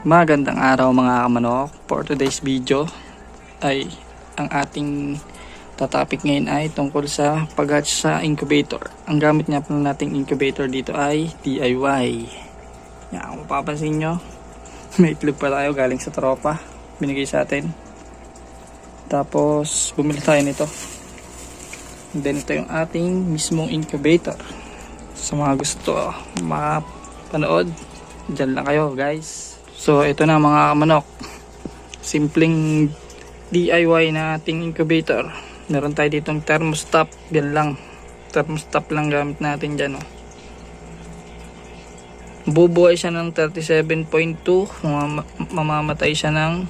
Magandang araw mga kamanok. For today's video ay ang ating topic ngayon ay tungkol sa pag-hatch sa incubator. Ang gamit nga pala nating incubator dito ay DIY. Yan, kung mapapansin nyo, may itlog pa tayo galing sa tropa. Binigay sa atin. Tapos bumili tayo nito. And then ito yung ating mismong incubator. Sa mga gusto makapanood, dyan lang kayo guys. So ito na mga kamanok, simpleng DIY na ating incubator. Meron tayo ditong thermostat, yan lang, thermostat lang gamit natin dyan. Bubuhay siya ng 37.2, mamamatay siya ng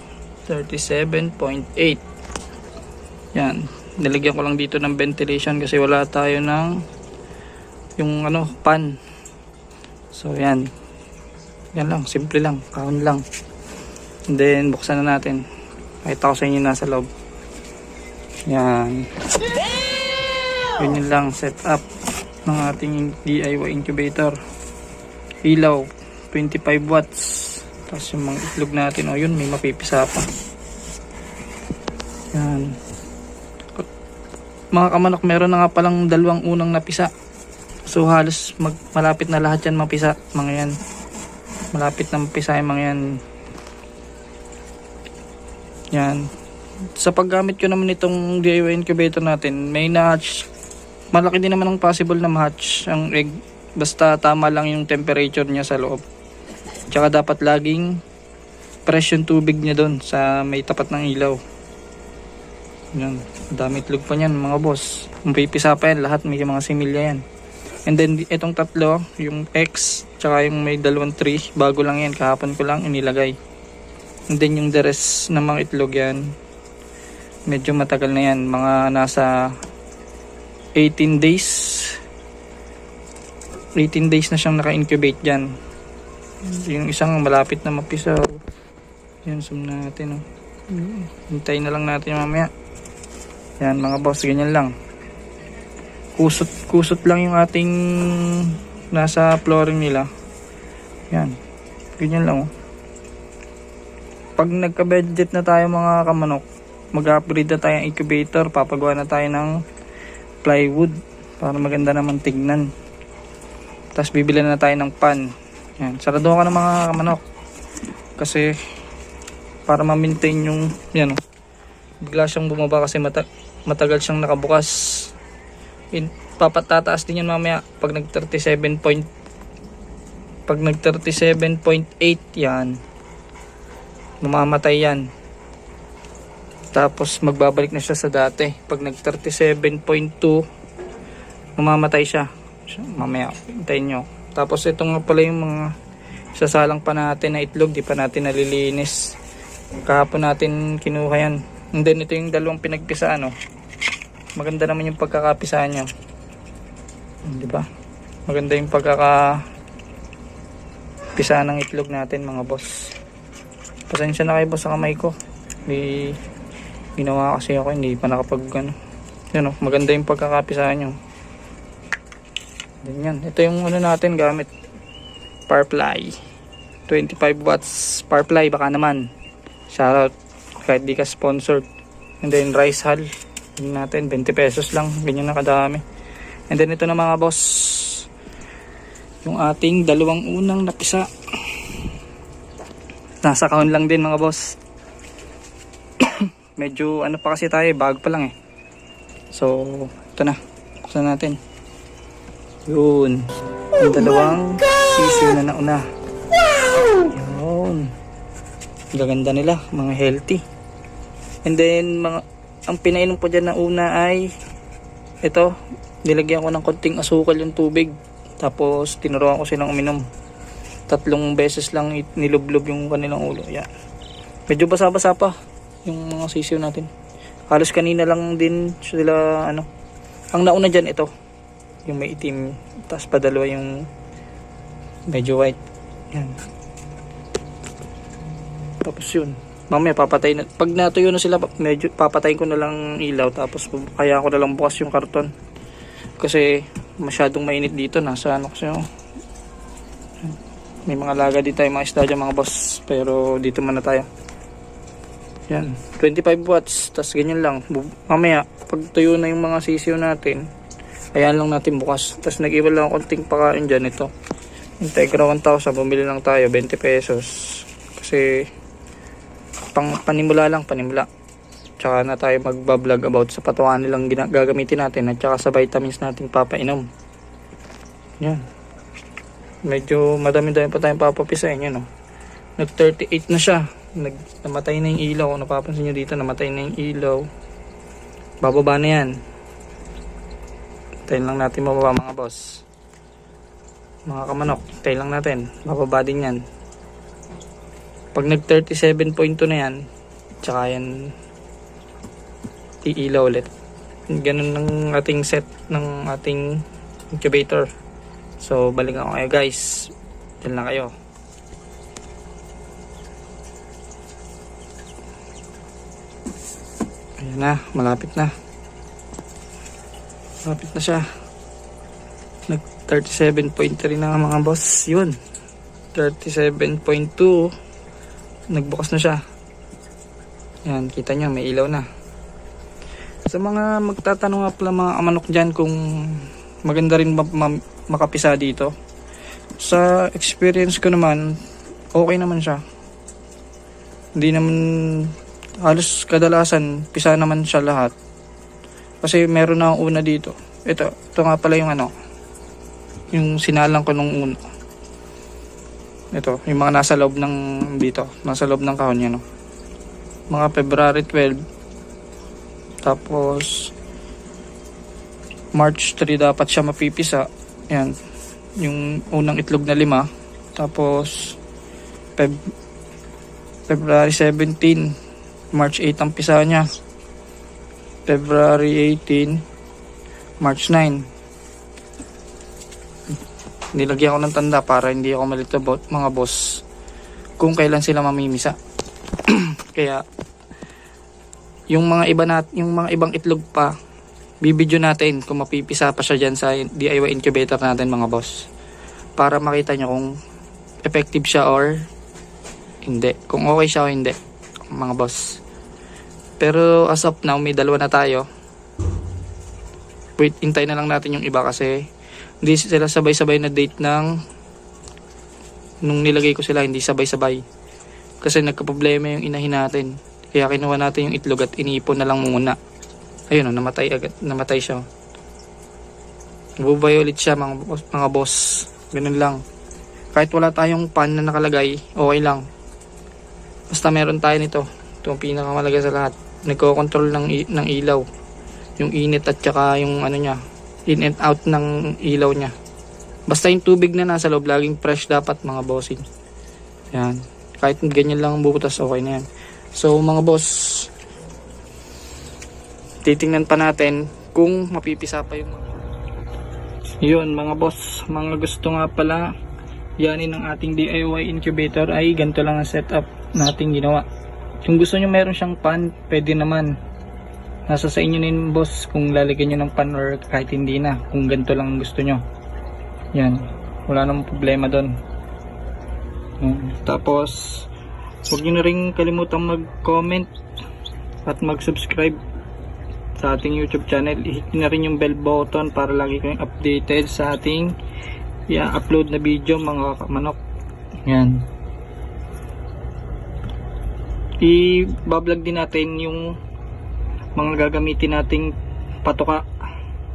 37.8. Yan, nilagyan ko lang dito ng ventilation kasi wala tayo ng yung pan. So yan, yan lang, simple lang, kahon lang. And then buksan na natin. Pakita ko sa inyo nasa loob. Yan. Yun lang setup ng ating DIY incubator. Ilaw 25 watts. Tapos yung mga itlog natin, yun, may mapipisa pa. Yan. Mga kamanok, meron na nga palang dalawang unang napisa. So halos malapit na lahat yan mapisa, mga yan. Malapit na mapisa yung mga yan. Yan. Sa paggamit ko naman itong DIY incubator natin, may na-hatch. Malaki din naman ang possible na ma-hatch ang egg. Basta tama lang yung temperature niya sa loob. Tsaka dapat laging fresh yung tubig niya doon sa may tapat ng ilaw. Yan. Dami itlog pa niyan mga boss. Mapipisa pa yan. Lahat may mga similya yan. And then itong tatlo, yung X, tsaka yung may dalawang 3, bago lang yan, kahapon ko lang inilagay. And then yung the rest ng mga itlog yan, medyo matagal na yan, mga nasa 18 days. 18 days na siyang naka-incubate dyan. Yung isang malapit na mapisa. Yan, zoom natin. Hintayin na lang natin mamaya. Yan mga boss, ganyan lang. Kusot lang yung ating nasa flooring nila. Yan. Ganyan lang. Pag nagka-budget na tayo mga kamanok, mag-upgrade na tayo ng incubator, papagawa na tayo ng plywood para maganda naman tignan. Tapos bibili na tayo ng pan. Yan. Sarado ka ng mga kamanok. Kasi para ma-maintain yung bigla siyang bumaba kasi matagal siyang nakabukas. Papatataas din yan mamaya pag nag 37.8 yan, mamamatay yan. Tapos magbabalik na siya sa dati pag nag 37.2, mamamatay siya mamaya, hintayin nyo. Tapos ito nga pala yung mga sasalang pa natin na itlog, di pa natin nalilinis. Kahapon natin kinuha yan. And then ito yung dalawang pinagpisaan. Maganda naman yung pagkakapisaan nyo, di ba? Maganda yung pagkakapisaan ng itlog natin mga boss. Pasensya na kayo boss sa kamay ko, hindi ginawa kasi ako, hindi pa nakapag yun, maganda yung pagkakapisaan nyo. Yan. Ito yung natin gamit, Firefly 25 watts Firefly, baka naman shoutout kahit di ka sponsored. And then rice hull natin, 20 pesos lang, ganyan na kadami. And then ito na mga boss, yung ating dalawang unang napisa, nasa kahon lang din mga boss. Medyo pa kasi tayo, bago pa lang so ito na, buksan natin. Yun, yung dalawang sisiw na nauna. Yun, gaganda nila, mga healthy. And then ang pinainom ko dyan na una ay ito, nilagyan ko ng konting asukal yung tubig, tapos tinuruan ko silang uminom. 3 beses lang nilublob yung kanilang ulo. Yan. Medyo basa-basa pa yung mga sisiw natin. Halos kanina lang din sila ang nauna dyan ito, yung may itim, tapos padalawa yung medyo white. Yan. Tapos yun, mamaya papatay na, pag natuyo na sila, medyo papatayin ko na lang ilaw, tapos kaya ko na lang bukas yung karton kasi masyadong mainit dito, nasa kasi May mga laga dito tayo, mga isda dyan mga boss. Pero dito muna tayo. Yan, 25 watts. Tas ganyan lang. Mamaya, pag tuyo na yung mga sisiyo natin, ayan lang natin bukas. Tas nag-iwan lang konting pakain dyan. Ito, Integra 1000. Bumili lang tayo, 20 pesos. Kasi, panimula lang, panimula. Tsaka na tayo magbablog about sa patuan nilang gagamitin natin. At tsaka sa vitamins natin papainom. Yan. Medyo madami-dami pa tayong papapisahin. Yan, oh. Nag 38 na siya. Namatay na yung ilaw. Kung napapansin nyo dito, namatay na yung ilaw. Bababa na yan. Tayo lang natin mababa mga boss. Mga kamanok, tayo lang natin. Bababa din yan. Pag nag 37.2 na yan, tsaka yan iilaw ulit. Ganun ng ating set ng ating incubator. So balikan ko kayo guys. Diyan lang kayo. Ayan na, malapit na. Malapit na siya. Nag 37.3 na mga boss. Yun, 37.2. Nagbukas na siya. Yan, kita nyo may ilaw na. Sa mga magtatanong nga pala mga kamanok dyan kung maganda rin makapisa dito, sa experience ko naman, okay naman siya. Hindi naman, halos kadalasan pisa naman siya lahat. Kasi meron na akong una dito. Ito nga pala yung yung sinalang ko nung una. Ito, yung mga nasa loob ng dito, nasa loob ng kahon yan, no? Mga February 12. Tapos March 3 dapat siya mapipisa. Yan, yung unang itlog na 5. Tapos February 17, March 8 ang pisa niya. February 18, March 9. Nilagyan ko ng tanda para hindi ako malito mga boss kung kailan sila mamimisa. Kaya yung mga ibang itlog pa, bibidyo natin kung mapipisa pa siya dyan sa DIY incubator natin mga boss, para makita nyo kung effective siya or hindi, kung okay siya o hindi mga boss. Pero as of now, may dalawa na tayo. Wait, hintay na lang natin yung iba kasi hindi sila sabay-sabay na date nung nilagay ko sila, hindi sabay-sabay kasi nagka-problema yung inahin natin. Kaya kinuha natin yung itlog at iniipon na lang muna. Ayun, namatay agad, namatay siya. Bubay ulit siya mga boss. Ganun lang. Kahit wala tayong pan na nakalagay, okay lang. Basta meron tayo nito. Ito ang pinakamalaga sa lahat. Nagko-control ng ilaw. Yung init at saka yung niya, in and out ng ilaw niya. Basta yung tubig na nasa loob, laging fresh dapat mga bossing. Yan. Kahit ganyan lang ang bubutas, okay na yan. So mga boss, titingnan pa natin kung mapipisa pa yung yun mga boss. Mga gusto nga pala yanin ng ating DIY incubator ay ganito lang ang setup nating ginawa. Kung gusto nyo meron siyang pan, pwede naman. Nasa sa inyo nin boss kung lalagyan nyo ng pan or kahit hindi na, kung ganito lang gusto nyo. Yan, wala namang problema doon. Tapos huwag nyo na rin kalimutang mag-comment at mag-subscribe sa ating YouTube channel. I-hit na rin yung bell button para lagi kayong updated sa ating i-upload na video mga manok. Yan. I-vlog din natin yung mga gagamitin nating patuka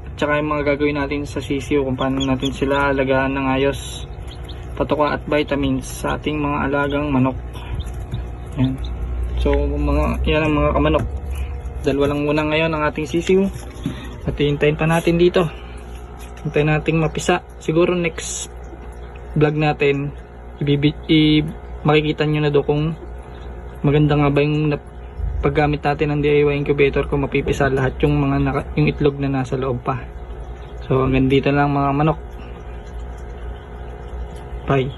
at saka yung mga gagawin natin sa sisiyo, kung paano natin sila alagaan ng ayos, patuka at vitamins sa ating mga alagang manok. Yan. So yan ang mga kamanok. Dalawa lang muna ngayon ang ating sisiw. At hintayin pa natin dito. Hintayin nating mapisa. Siguro next vlog natin makikita nyo na do kung maganda nga ba yung paggamit natin ng DIY incubator, kung mapipisa lahat yung yung itlog na nasa loob pa. So hanggang dito lang mga manok. Bye.